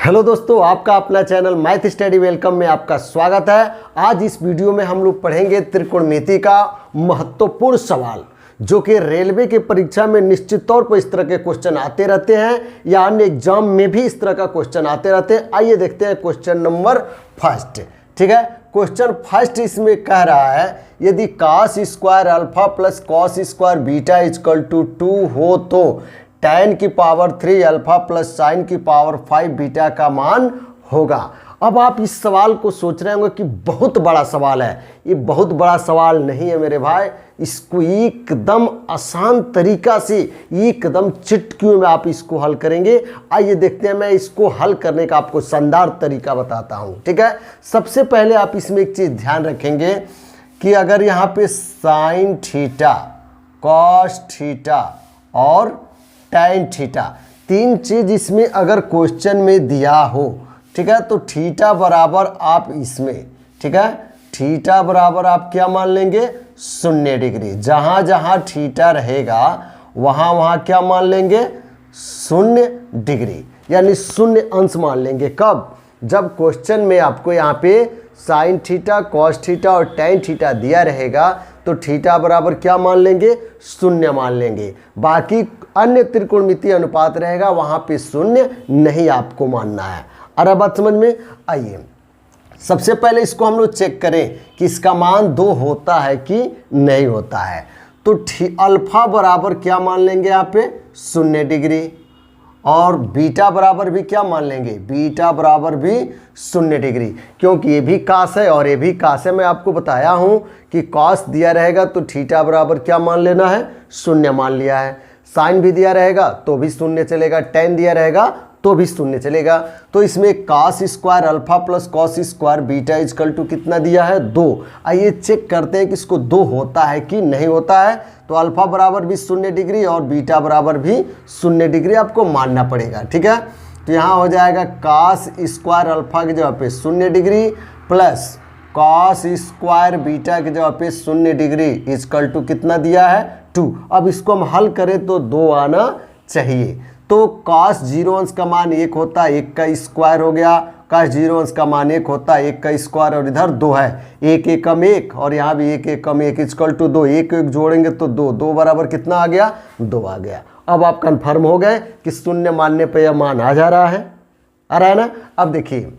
Hello दोस्तों, आपका अपना चैनल मैथ स्टडी वेलकम में आपका स्वागत है। आज इस वीडियो में हम लोग पढ़ेंगे त्रिकोणमिति का महत्वपूर्ण सवाल, जो कि रेलवे की परीक्षा में निश्चित तौर पर इस तरह के क्वेश्चन आते रहते हैं या अन्य एग्जाम में भी इस तरह का क्वेश्चन आते रहते हैं। आइए देखते हैं क्वेश्चन नंबर फर्स्ट। ठीक है, क्वेश्चन फर्स्ट इसमें कह रहा है यदि cos square alpha plus cos square beta equal to 2 हो तो tan की पावर 3 अल्फा प्लस sin की पावर 5 बीटा का मान होगा। अब आप इस सवाल को सोच रहे होंगे कि बहुत बड़ा सवाल है। ये बहुत बड़ा सवाल नहीं है मेरे भाई, इसको एकदम आसान तरीका से एकदम चुटकियों में आप इसको हल करेंगे। आइए देखते हैं, मैं इसको हल करने का आपको शानदार तरीका बताता हूँ। ठीक है, सबसे पहले आप इसमें एक चीज़ ध्यान रखेंगे कि अगर यहाँ पे साइन थीटा, कॉस थीटा और टैन थीटा, तीन चीज इसमें अगर क्वेश्चन में दिया हो, ठीक है, तो थीटा बराबर आप इसमें, ठीक है, थीटा बराबर आप क्या मान लेंगे 0 डिग्री। जहां जहां थीटा रहेगा वहां वहां क्या मान लेंगे 0 डिग्री, यानी 0 अंश मान लेंगे। कब? जब क्वेश्चन में आपको यहाँ पे साइन थीटा, कॉस थीटा और टैन थीटा दिया रहेगा तो थीटा बराबर क्या मान लेंगे 0 मान लेंगे। बाकी अन्य त्रिकोणमितीय अनुपात रहेगा वहां पे 0 नहीं आपको मानना है। और अब बात समझ में आइए, सबसे पहले इसको हम लोग चेक करें कि इसका मान 2 होता है कि नहीं होता है। तो अल्फा बराबर क्या मान लेंगे यहाँ पे 0 डिग्री, और बीटा बराबर भी क्या मान लेंगे, बीटा बराबर भी 0 डिग्री, क्योंकि ये भी कास है और ये भी कास है। मैं आपको बताया हूँ कि कॉस दिया रहेगा तो थीटा बराबर क्या मान लेना है 0 मान लिया है। साइन भी दिया रहेगा तो भी 0 चलेगा, टैन दिया रहेगा तो भी 0 चलेगा। तो इसमें cos square alpha plus cos square beta equal to कितना दिया है 2। आइए चेक करते हैं कि इसको 2 होता है कि नहीं होता है। तो अल्फा बराबर भी 0 डिग्री और बीटा बराबर भी 0 डिग्री आपको मानना पड़ेगा। ठीक है, तो यहाँ हो जाएगा cos स्क्वायर अल्फा की जगह पे 0 degree plus cos square beta की जगह पे 0 डिग्री इक्वल टू कितना दिया है 2। अब इसको हम हल करें तो 2 आना चाहिए। तो cos 0 अंश का मान 1 होता है, 1 का स्क्वायर हो गया। cos 0 अंश का मान 1 होता है, 1 का स्क्वायर, और इधर 2 है, 1 1 कम 1 और यहाँ भी 1 1 कम 1 इक्वल टू 2। 1 1 जोड़ेंगे तो 2, 2 बराबर कितना आ गया 2 आ गया। अब आप कंफर्म हो गए कि 0 मानने पे यह मान आ जा रहा है, आ रहा है ना। अब देखिए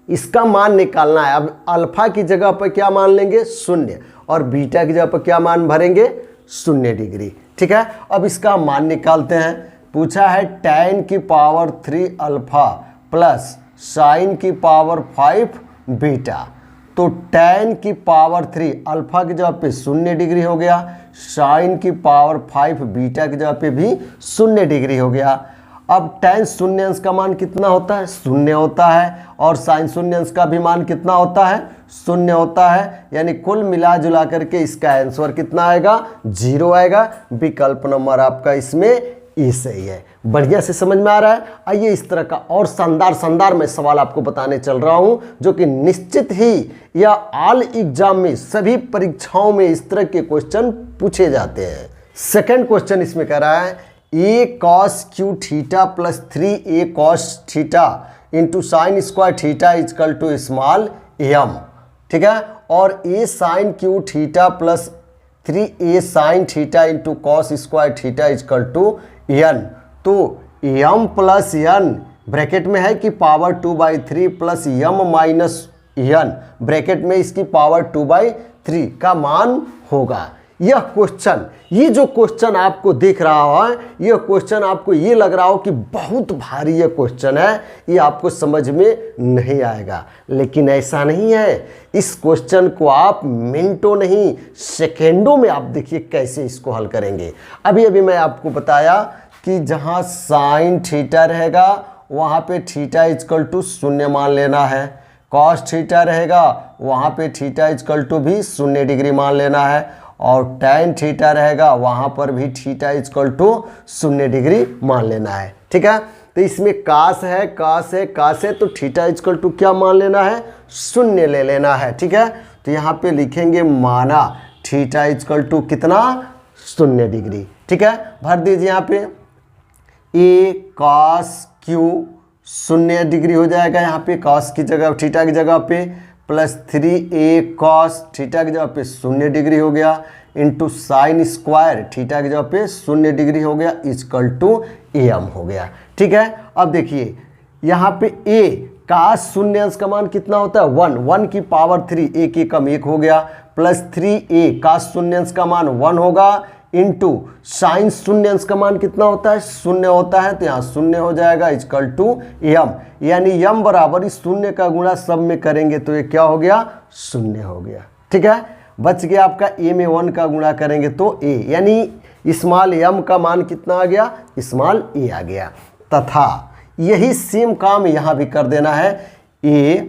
इसका मान निकालना है। अब अल्फा की जगह पर क्या मान लेंगे 0 और बीटा की जगह पर क्या मान भरेंगे 0 डिग्री। ठीक है, अब इसका मान निकालते हैं। पूछा है tan की पावर 3 अल्फा प्लस sin की पावर 5 बीटा। तो tan की पावर 3 अल्फा की जगह पे 0 डिग्री हो गया, sin की पावर 5 बीटा की जगह पे भी 0 डिग्री हो गया। अब tan 0 अंश का मान कितना होता है 0 होता है, और sin 0 अंश का भी मान कितना होता है 0 होता है, यानी कुल मिला जुला करके इसका आंसर कितना आएगा 0 आएगा। विकल्प नंबर आपका इसमें ये सही है। बढ़िया से समझ में आ रहा है। आइए इस तरह का और शानदार मैं सवाल आपको बताने चल रहा हूं, जो कि निश्चित ही या ऑल एग्जाम में सभी परीक्षाओं में इस तरह के क्वेश्चन पूछे जाते हैं। सेकंड क्वेश्चन इसमें कह रहा है a cos q theta plus 3a cos theta into sine square theta equal to small m। ठीक है, और a sine q theta plus 3a sine theta into cos square theta equal to n। तो m plus n bracket में है कि power 2/3 plus m minus n bracket में इसकी power 2/3 का मान होगा। यह क्वेश्चन, ये जो क्वेश्चन आपको दिख रहा है, यह क्वेश्चन आपको ये लग रहा हो कि बहुत भारी यह क्वेश्चन है, ये आपको समझ में नहीं आएगा, लेकिन ऐसा नहीं है। इस क्वेश्चन को आप मिनटों नहीं सेकेंडों में आप देखिए कैसे इसको हल करेंगे। अभी अभी मैं आपको बताया कि जहां साइन थीटा रहेगा वहां पे थीटा इक्वल टू 0 मान लेना है, कॉस थीटा रहेगा वहां पे थीटा इक्वल टू भी 0 डिग्री मान लेना है, और tan थीटा रहेगा वहां पर भी थीटा इक्वल टू 0 डिग्री मान लेना है। ठीक है, तो इसमें कास है, कास है, कास है, तो थीटा इक्वल टू क्या मान लेना है 0 ले लेना है। ठीक है, तो यहाँ पे लिखेंगे माना थीटा इक्वल टू कितना 0 डिग्री। ठीक है, भर दीजिए यहाँ पे a cos q 0 डिग्री हो जाएगा यहाँ पे कॉस की जगह थीटा की जगह पे, प्लस 3a कॉस थीटा की जगह पे 0 डिग्री हो गया, इंटू साइन स्क्वायर थीटा की जगह पे 0 डिग्री हो गया, इजकल टू am हो गया। ठीक है, अब देखिए यहाँ पे a कास शून्य अंश का मान कितना होता है 1, 1 की पावर 3, एक एक कम 1 हो गया, प्लस 3a कास शून्य अंश का मान 1 होगा, इंटू साइन शून्य अंश का मान कितना होता है 0 होता है, तो यहाँ 0 हो जाएगा, इजकल टू m, यानी m बराबर इस 0 का गुणा सब में करेंगे तो ये क्या हो गया 0 हो गया। ठीक है, बच गया आपका a में 1 का गुणा करेंगे तो a, यानी स्मॉल m का मान कितना आ गया स्मॉल a आ गया। तथा यही सेम काम यहाँ भी कर देना है, a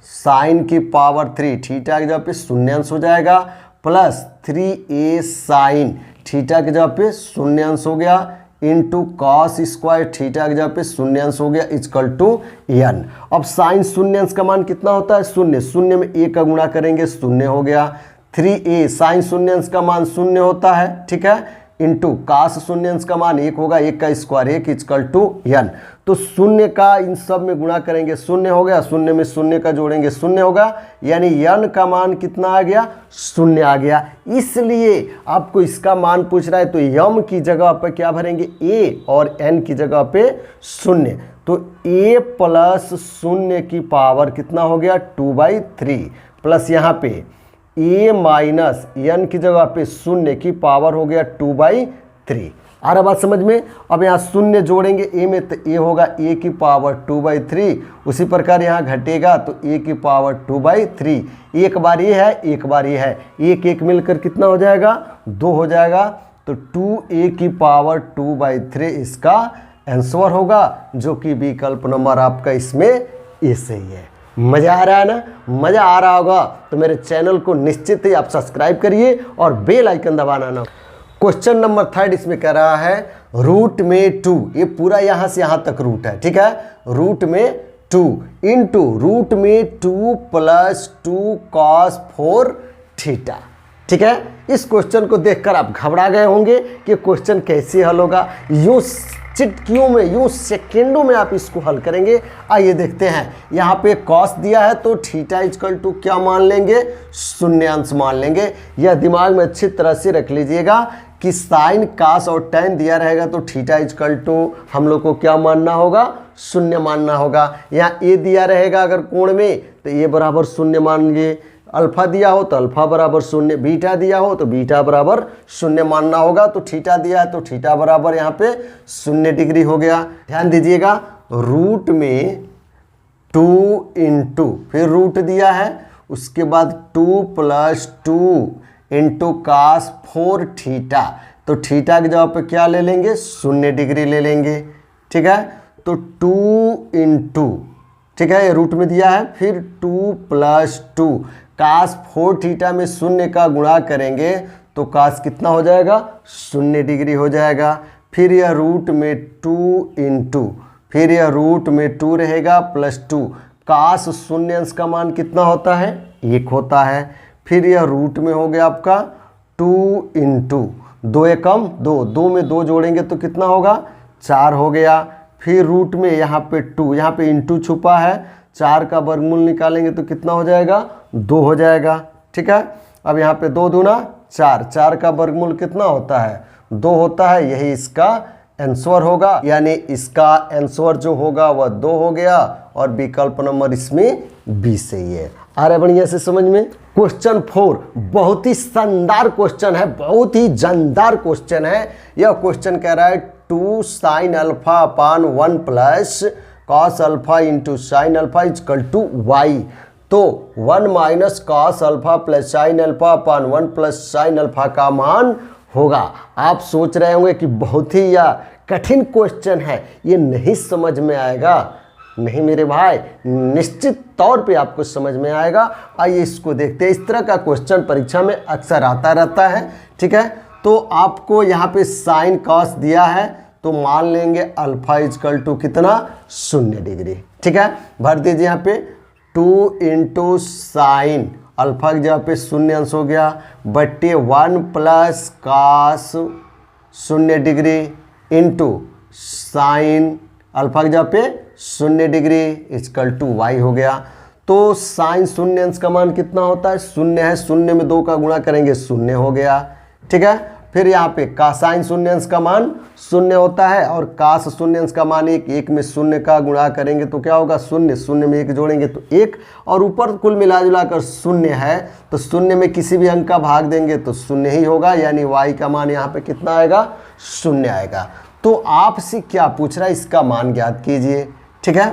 साइन की पावर 3 थीटा की जगह पे 0 अंश हो जाएगा, प्लस 3a साइन थीटा की जगह पे 0 अंश हो गया, इंटू कॉस स्क्वायर थीटा की जगह पे 0 अंश हो गया, इजकल टू n। अब साइन 0 अंश का मान कितना होता है 0, 0 में a का गुणा करेंगे 0 हो गया, 3a साइन 0 अंश का मान 0 होता है, ठीक है, इंटू कास 0 अंश का मान 1 होगा, 1 का स्क्वायर 1, इजकल टू n। तो 0 का इन सब में गुणा करेंगे 0 हो गया, 0 में 0 का जोड़ेंगे 0 होगा, यानी n का मान कितना आ गया 0 आ गया। इसलिए आपको इसका मान पूछ रहा है तो m की जगह पर क्या भरेंगे a और n की जगह पे 0, तो a प्लस 0 की पावर कितना हो गया 2/3, प्लस यहाँ पे a माइनस n की जगह पे 0 की पावर हो गया 2/3। आ रहा बात समझ में। अब यहाँ 0 जोड़ेंगे a में तो a होगा a की पावर 2/3, उसी प्रकार यहाँ घटेगा तो a की पावर 2/3, एक बार ये है एक बार ये है, एक एक मिलकर कितना हो जाएगा 2 हो जाएगा, तो 2a की पावर 2/3 इसका आंसर होगा, जो कि विकल्प नंबर आपका इसमें ए सही है। मज़ा आ रहा है ना, मज़ा आ रहा होगा तो मेरे चैनल को निश्चित ही आप सब्सक्राइब करिए और बेल आइकन दबाना ना। क्वेश्चन नंबर 3 इसमें कह रहा है रूट में 2, ये पूरा यहाँ से यहाँ तक रूट है, ठीक है, रूट में 2 इंटू रूट में 2 प्लस 2 कॉस 4 थीटा। ठीक है, इस क्वेश्चन को देखकर आप घबरा गए होंगे कि क्वेश्चन कैसे हल होगा, यूँ चिटकियों में यूँ सेकेंडों में आप इसको हल करेंगे। आइए देखते हैं, यहाँ पे कॉस दिया है तो थीटा इजकल टू क्या मान लेंगे 0 अंश मान लेंगे। यह दिमाग में अच्छी तरह से रख लीजिएगा कि साइन कास और टैन दिया रहेगा तो थीटा इजकल टू हम लोग को क्या मानना होगा 0 मानना होगा। यहाँ ए दिया रहेगा अगर कोण में तो ए बराबर 0 मानेंगे, अल्फा दिया हो तो अल्फा बराबर 0, बीटा दिया हो तो बीटा बराबर 0 मानना होगा। तो थीटा दिया है तो थीटा बराबर यहाँ पे 0 डिग्री हो गया। ध्यान दीजिएगा, रूट में 2 इंटू फिर रूट दिया है, उसके बाद 2 प्लस 2 इंटू कास 4 थीटा, तो थीटा की जगह पे क्या ले लेंगे 0 डिग्री ले लेंगे। ठीक है, तो 2 इंटू, ठीक है, ये रूट में दिया है, फिर 2 प्लस 2 कास 4 थीटा में 0 का गुणा करेंगे तो कास कितना हो जाएगा 0 डिग्री हो जाएगा। फिर यह रूट में 2 इंटू फिर यह रूट में 2 रहेगा प्लस 2, कास 0 अंश का मान कितना होता है 1 होता है। फिर यह रूट में हो गया आपका 2 इंटू 2 एकम 2, 2 में 2 जोड़ेंगे तो कितना होगा 4 हो गया। फिर रूट में यहाँ पे 2, यहाँ पे इंटू छुपा है, 4 का वर्गमूल निकालेंगे तो कितना हो जाएगा 2 हो जाएगा। ठीक है, अब यहाँ पे 2 दूना 4, 4 का वर्गमूल कितना होता है 2 होता है, यही इसका आंसर होगा, यानी इसका आंसर जो होगा वह 2 हो गया और विकल्प नंबर इसमें बी सही है। आ रहा है बढ़िया से समझ में। क्वेश्चन 4 बहुत ही शानदार क्वेश्चन है, बहुत ही जानदार क्वेश्चन है। यह क्वेश्चन कह रहा है 2 sine alpha upon 1 plus cos alpha into sine alpha equal to y. तो 1 minus cos alpha plus sine alpha upon 1 plus sine alpha का मान होगा। आप सोच रहे होंगे कि बहुत ही या कठिन क्वेश्चन है, ये नहीं समझ में आएगा। नहीं मेरे भाई, निश्चित तौर पे आपको समझ में आएगा। आइए इसको देखते हैं। इस तरह का क्वेश्चन परीक्षा में अक्सर आता रहता है। ठीक है, तो आपको यहाँ पे साइन कॉस दिया है तो मान लेंगे अल्फा इजकल टू कितना 0 डिग्री। ठीक है, भर दीजिए यहाँ पे 2 इंटू साइन अल्फा की जगह पे 0 अंश हो गया बट्टे 1 plus cos 0 degree into sine alpha की जगह पे 0 डिग्री इक्वल टू वाई हो गया। तो साइन शून्य अंश का मान कितना होता है, 0 है, 0 में 2 का गुणा करेंगे 0 हो गया। ठीक है, फिर यहाँ पे कासाइन शून्य अंश का मान 0 होता है और कास शून्य अंश का मान 1, 1 में 0 का गुणा करेंगे तो क्या होगा 0, 0 में 1 जोड़ेंगे तो 1, और ऊपर कुल मिला जुला कर 0 है तो 0 में किसी भी अंक का भाग देंगे तो 0 ही होगा, यानी y का मान यहाँ पे कितना आएगा, 0 आएगा। तो आपसे क्या पूछ रहा है, इसका मान ज्ञात कीजिए। ठीक है,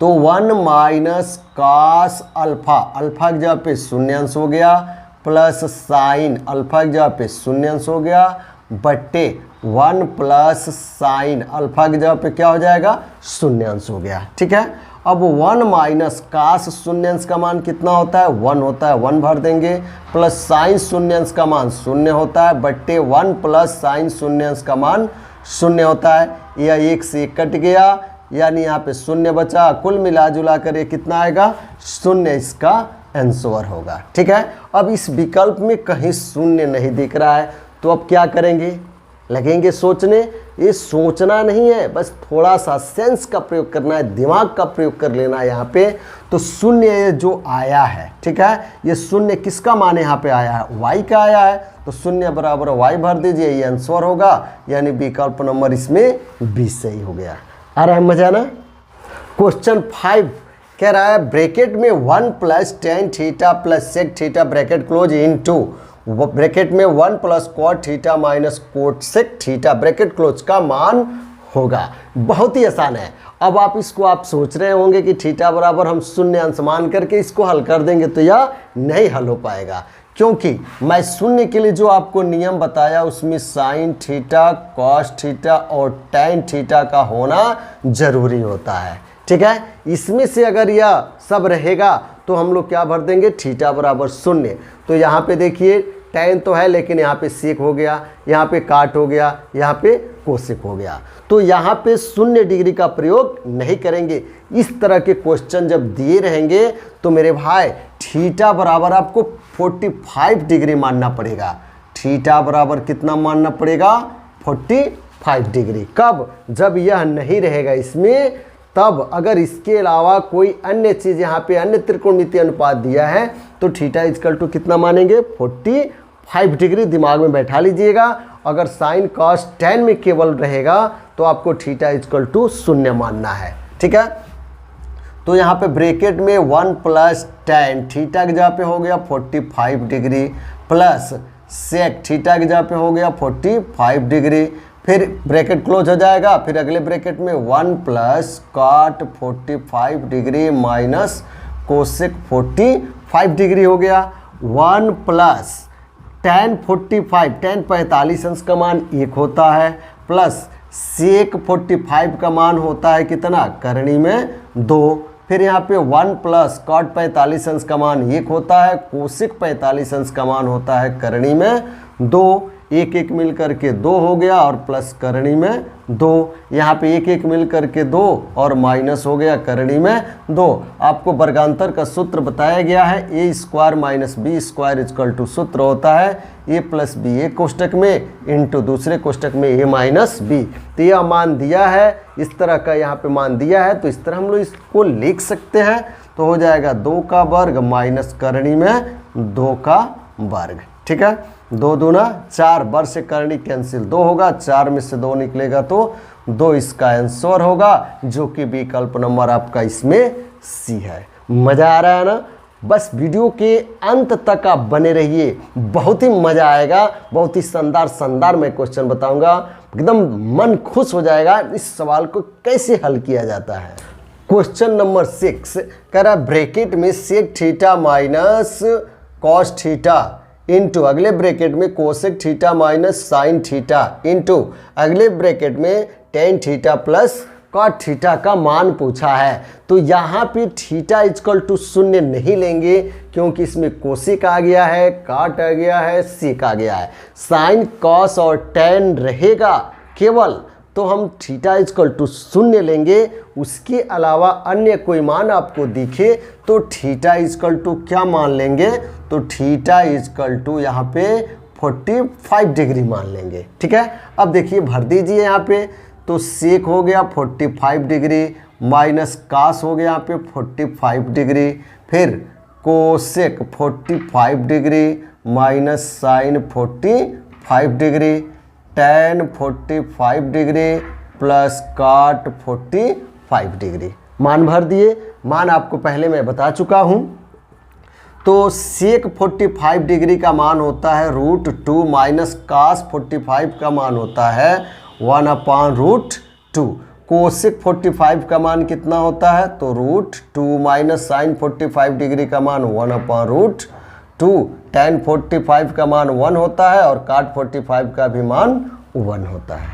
तो 1 माइनस कास अल्फा, अल्फा की जगह पे शून्यांश हो गया, प्लस साइन अल्फा की जगह पे शून्यांश हो गया, बट्टे 1 प्लस साइन अल्फा की जगह पे क्या हो जाएगा, शून्यांश हो गया। ठीक है, अब 1 माइनस कास शून्यांश का मान कितना होता है, 1 होता है, 1 भर देंगे, प्लस साइन शून्यांश का मान 0 होता है, बट्टे 1 प्लस साइन शून्यांश का मान 0 होता है। यह 1 से 1 कट गया, यानी यहाँ पे 0 बचा, कुल मिला जुला कर ये कितना आएगा, 0 इसका आंसर होगा। ठीक है, अब इस विकल्प में कहीं 0 नहीं दिख रहा है तो अब क्या करेंगे, लगेंगे सोचने। ये सोचना नहीं है, बस थोड़ा सा सेंस का प्रयोग करना है, दिमाग का प्रयोग कर लेना है यहाँ पे। तो 0 जो आया है, ठीक है, ये 0 किसका मान यहाँ पे आया है, y का आया है, तो 0 बराबर y भर दीजिए, ये आंसर होगा, यानी विकल्प नंबर इसमें 20 सही हो गया। आ रहा है मजा ना। क्वेश्चन 5 कह रहा है ब्रैकेट में 1 plus tan theta plus sec theta bracket close into bracket में 1 plus cot theta minus cosec theta bracket close का मान होगा। बहुत ही आसान है। अब आप इसको आप सोच रहे होंगे कि थीटा बराबर हम 0 अंश मान करके इसको हल कर देंगे, तो यह नहीं हल हो पाएगा, क्योंकि मैं 0 के लिए जो आपको नियम बताया उसमें साइन थीटा, कॉस थीटा और टैन थीटा का होना जरूरी होता है। ठीक है, इसमें से अगर यह सब रहेगा तो हम लोग क्या भर देंगे, थीटा बराबर 0। तो यहाँ पे देखिए टैन तो है, लेकिन यहाँ पे सेक हो गया, यहाँ पे काट हो गया, यहाँ पे कोसेक हो गया, तो यहाँ पे 0 डिग्री का प्रयोग नहीं करेंगे। इस तरह के क्वेश्चन जब दिए रहेंगे तो मेरे भाई थीटा बराबर आपको 45 डिग्री मानना पड़ेगा। थीटा बराबर कितना मानना पड़ेगा, 45 डिग्री। कब, जब यह नहीं रहेगा इसमें, तब अगर इसके अलावा कोई अन्य चीज़ यहाँ पे अन्य त्रिकोणमितीय अनुपात दिया है तो थीटा इक्वल टू कितना मानेंगे, 45 डिग्री। दिमाग में बैठा लीजिएगा। अगर साइन कॉस टैन में केवल रहेगा तो आपको थीटा इक्वल टू 0 मानना है। ठीक है, तो यहाँ पे ब्रैकेट में 1 प्लस टैन थीटा की जगह पे हो गया 45 डिग्री, प्लस सेक थीटा की जगह पे हो गया 45 डिग्री, फिर ब्रैकेट क्लोज हो जाएगा, फिर अगले ब्रैकेट में 1 plus cot 45 degree minus cosec 45 degree हो गया, 1 प्लस टैन 45, टैन 45 अंश का मान 1 होता है, प्लस सेक 45 का मान होता है कितना, करणी में 2, फिर यहाँ पे 1 प्लस कॉट 45 अंश का मान 1 होता है, कोसेक 45 अंश का मान होता है करणी में 2, 1 1 मिल करके 2 हो गया और प्लस करणी में 2, यहाँ पे 1 1 मिल करके 2 और माइनस हो गया करणी में 2। आपको वर्गांतर का सूत्र बताया गया है, A square minus B square equal to सूत्र होता है ए प्लस बी एक कोष्टक में इंटू दूसरे कोष्टक में ए माइनस बी। तो यह मान दिया है, इस तरह का यहाँ पे मान दिया है, तो इस तरह हम लोग इसको लिख सकते हैं। तो हो जाएगा 2 का वर्ग माइनस करणी में 2 का वर्ग। ठीक है, 2 दूना 4, वर्ग से करणी कैंसिल, 2 होगा, 4 में से 2 निकलेगा तो 2 इसका आंसर होगा, जो कि विकल्प नंबर आपका इसमें सी है। मज़ा आ रहा है ना। बस वीडियो के अंत तक आप बने रहिए, बहुत ही मज़ा आएगा। बहुत ही शानदार मैं क्वेश्चन बताऊंगा, एकदम मन खुश हो जाएगा इस सवाल को कैसे हल किया जाता है। क्वेश्चन नंबर 6 कह रहा ब्रैकेट में sec theta minus cos theta into अगले ब्रैकेट में cosec theta minus sine theta into अगले ब्रैकेट में tan theta plus cot theta का मान पूछा है। तो यहाँ पे थीटा इक्वल टू 0 नहीं लेंगे, क्योंकि इसमें कोसेक आ गया है, काट आ गया है, सेक आ गया है। साइन कॉस और टेन रहेगा केवल, तो हम थीटा इक्वल टू 0 लेंगे। उसके अलावा अन्य कोई मान आपको दिखे तो थीटा इक्वल टू क्या मान लेंगे, तो थीटा इक्वल टू यहाँ पे 45 डिग्री मान लेंगे। ठीक है, अब देखिए भर दीजिए यहाँ पे, तो सेक हो गया 45 डिग्री माइनस कास हो गया यहाँ पे 45 डिग्री, फिर cosec 45 degree minus sine 45 degree, tan 45 degree plus cot 45 degree. मान भर दिए। मान आपको पहले मैं बता चुका हूँ। तो सेक 45 डिग्री का मान होता है √2 माइनस कास 45 का मान होता है 1/√2। कोसेक 45 का मान कितना होता है? तो √2 माइनस साइन 45 डिग्री का मान 1/√2। टैन 45 का मान 1 होता है और काट 45 का भी मान 1 होता है।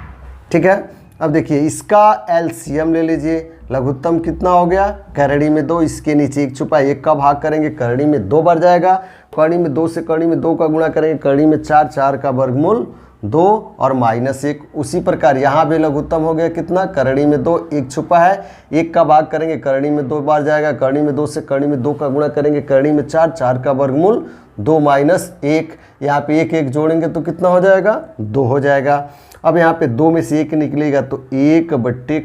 ठीक है। अब देखिए इसका एलसीएम ले लीजिए। लघुत्तम कितना हो गया? करड़ी में 2, इसके नीचे 1 छुपा, 1 का भाग करेंगे करड़ी में 2 बार जाएगा, करड़ी में 2 से करड़ी में 2 का गुणा करेंगे, करड़ी में 4, 4 का वर्गमूल 2 और -1। उसी प्रकार यहाँ भी लघुत्तम हो गया कितना? करड़ी में 2, 1 छुपा है, 1 का भाग करेंगे करड़ी में 2 बार जाएगा, करड़ी में 2 से करड़ी में 2 का गुणा करेंगे, करड़ी में 4, 4 का वर्गमूल 2 -1। यहाँ पे 1 1 जोड़ेंगे तो कितना हो जाएगा? 2 हो जाएगा। अब यहाँ पे 2 में से 1 निकलेगा तो 1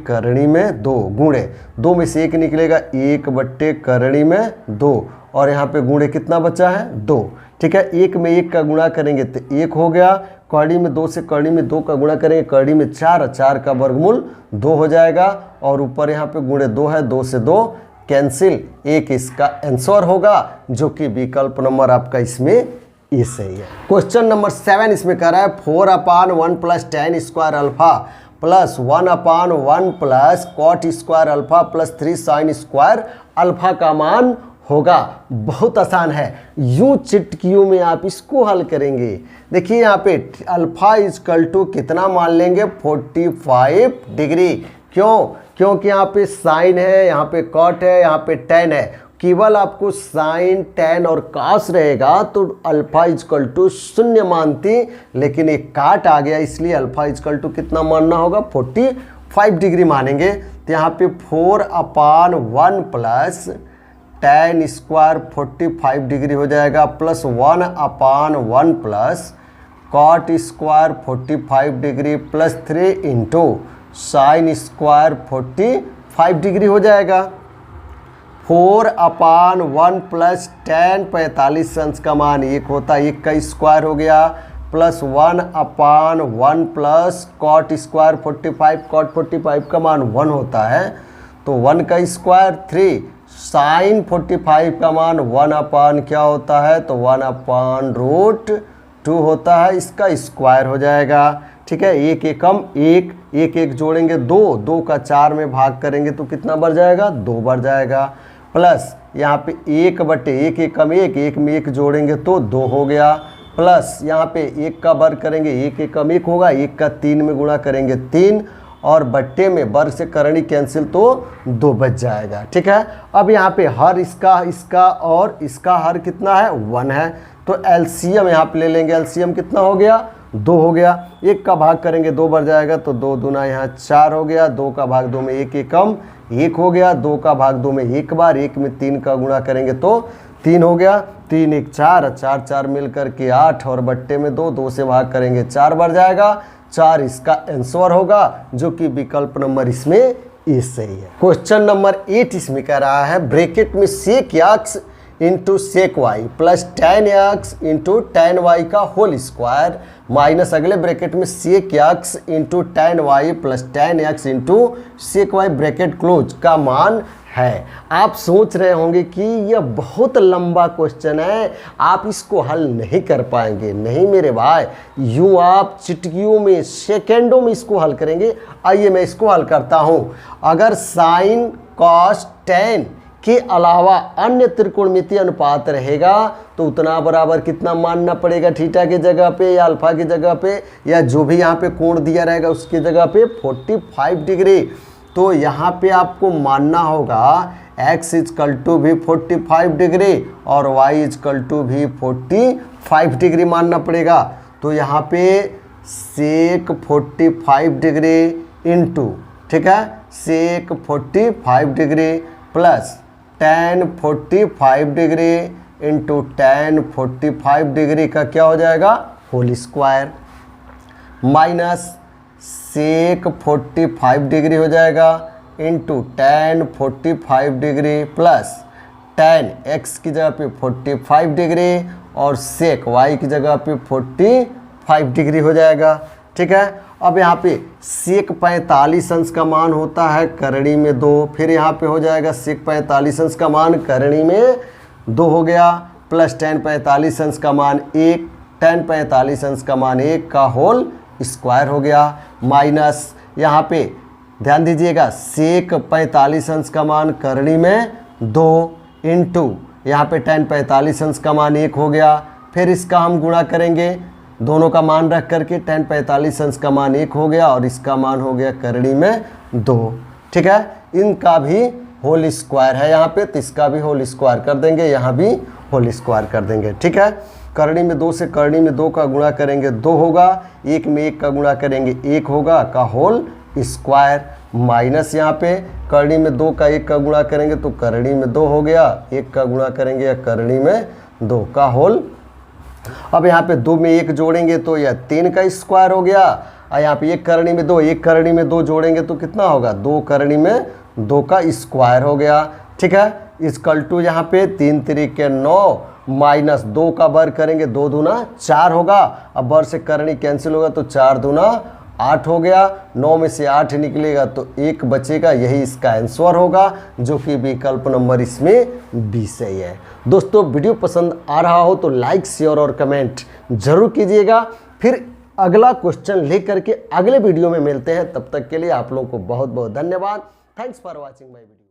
करड़ी में 2 गुणे 2 में से 1 निकलेगा 1 करड़ी में 2 और यहाँ पे गुणे कितना बचा है? 2। ठीक है। 1 में 1 का गुणा करेंगे तो 1 हो गया, करड़ी में 2 से करड़ी में 2 का गुणा करेंगे, करड़ी में 4, 4 का वर्गमूल 2 हो जाएगा और ऊपर यहाँ पे गुणे 2 है, 2 से 2 कैंसिल, 1 इसका आंसर होगा जो कि विकल्प नंबर आपका इसमें ये सही है। क्वेश्चन नंबर 7 इसमें कह रहा है 4/1 plus tan square alpha plus 1/1 plus cot square alpha plus 3 sine square alpha का मान होगा। बहुत आसान है, यूं चिटकियों में आप इसको हल करेंगे। देखिए यहाँ पे अल्फा इजकल टू कितना मान लेंगे? 45 डिग्री। क्यों? क्योंकि यहाँ पे साइन है, यहाँ पे कॉट है, यहाँ पे tan है। केवल आपको साइन, टैन और कास रहेगा तो अल्फा इजकल टू 0 मानती, लेकिन एक काट आ गया इसलिए अल्फा इजकल टू कितना मानना होगा? 45 डिग्री मानेंगे। तो यहाँ पे 4/1 प्लस टैन स्क्वायर 45 डिग्री हो जाएगा plus 1/1 plus cot square 45 degree plus 3 into sine square 45 degree हो जाएगा। 4/1 प्लस टैन 45 अंश का मान 1 होता है, 1 का स्क्वायर हो गया plus 1/1 plus cot square 45, cot 45 का मान 1 होता है तो 1 का स्क्वायर 3 साइन 45 का मान 1/, क्या होता है? तो 1/√2 होता है, इसका स्क्वायर हो जाएगा। ठीक है। 1 एकम 1, 1 1 जोड़ेंगे 2, 2 का 4 में भाग करेंगे तो कितना बार जाएगा? 2 बार जाएगा। प्लस यहाँ पे 1/1 एकम 1, 1 में 1 जोड़ेंगे तो 2 हो गया, प्लस यहाँ पे 1 का वर्ग करेंगे 1 एकम 1 होगा, 1 का 3 में गुणा करेंगे 3 और बट्टे में वर्ग से करणी कैंसिल तो 2 बच जाएगा। ठीक है। अब यहाँ पे हर इसका और इसका हर कितना है? 1 है। तो एलसीएम यहाँ पे ले लेंगे। एलसीएम कितना हो गया? 2 हो गया। 1 का भाग करेंगे 2 बार जाएगा तो 2 दूना यहाँ 4 हो गया, 2 का भाग 2 में 1 एकम 1 हो गया, 2 का भाग 2 में 1 बार, 1 में 3 का गुणा करेंगे तो 3 हो गया, 3 1 4, 4 4 मिल करके 8 और बट्टे में 2, 2 से भाग करेंगे 4 बार जाएगा, 4 इसका आंसर होगा जो कि विकल्प नंबर इसमें ए सही है। क्वेश्चन नंबर 8 इसमें कह रहा है ब्रैकेट में sec x into sec y plus tan x into tan y का होल स्क्वायर माइनस अगले ब्रैकेट में sec x into tan y plus tan x into sec y bracket close का मान है। आप सोच रहे होंगे कि यह बहुत लंबा क्वेश्चन है, आप इसको हल नहीं कर पाएंगे। नहीं मेरे भाई, यूँ आप चिटकियों में सेकेंडों में इसको हल करेंगे। आइए मैं इसको हल करता हूँ। अगर साइन कॉस टैन के अलावा अन्य त्रिकोणमितीय अनुपात रहेगा तो उतना बराबर कितना मानना पड़ेगा? थीटा की जगह पे या अल्फा की जगह पे या जो भी यहाँ पे कोण दिया रहेगा उसकी जगह पे 45 डिग्री। तो यहाँ पे आपको मानना होगा x इजकल टू भी 45 डिग्री और y इजकल टू भी 45 डिग्री मानना पड़ेगा। तो यहाँ पे सेक 45 डिग्री इंटू, ठीक है, sec 45 degree plus tan 45 degree into tan 45 degree का क्या हो जाएगा? Whole square minus sec 45 degree हो जाएगा into tan 45 degree plus tan x की जगह पे 45 डिग्री और सेक y की जगह पे 45 डिग्री हो जाएगा। ठीक है, अब यहाँ पे सेक 45 अंश का मान होता है करणी में 2, फिर यहाँ पे हो जाएगा सेक 45 अंश का मान करणी में 2 हो गया, प्लस tan 45 अंश का मान 1, tan 45 अंश का मान 1 का होल स्क्वायर हो गया, माइनस यहाँ पे ध्यान दीजिएगा सेक 45 अंश का मान करणी में 2 इंटू यहाँ पे tan 45 अंश का मान 1 हो गया, फिर इसका हम गुणा करेंगे दोनों का मान रख करके, tan 45 अंश का मान 1 हो गया और इसका मान हो गया करणी में 2। ठीक है, इनका भी होल स्क्वायर है यहाँ पे, तो इसका भी होल स्क्वायर कर देंगे, यहाँ भी होल स्क्वायर कर देंगे। ठीक है, करणी में 2 से करणी में 2 का गुणा करेंगे 2 होगा, 1 में 1 का गुणा करेंगे 1 होगा का होल स्क्वायर, माइनस यहाँ पे करणी में 2 का 1 का गुणा करेंगे तो करणी में 2 हो गया, 1 का गुणा करेंगे या करणी में 2 का होल। अब यहाँ पे 2 में 1 जोड़ेंगे तो यह 3 का स्क्वायर हो गया, और यहाँ पे 1 करणी में 2, 1 करणी में 2 जोड़ेंगे तो कितना होगा 2 करणी में 2 का स्क्वायर हो गया। ठीक है, इक्वल टू यहाँ पे 3 तिरिके 9 माइनस 2 का वर्ग करेंगे 2 दूना 4 होगा, अब वर्ग से करणी कैंसिल होगा तो 4 दूना 8 हो गया, 9 में से 8 निकलेगा तो 1 बचेगा, यही इसका आंसर होगा जो कि विकल्प नंबर इसमें बी सही है। दोस्तों वीडियो पसंद आ रहा हो तो लाइक शेयर और कमेंट जरूर कीजिएगा, फिर अगला क्वेश्चन लेकर के अगले वीडियो में मिलते हैं, तब तक के लिए आप लोगों को बहुत बहुत धन्यवाद। Thanks for watching my video.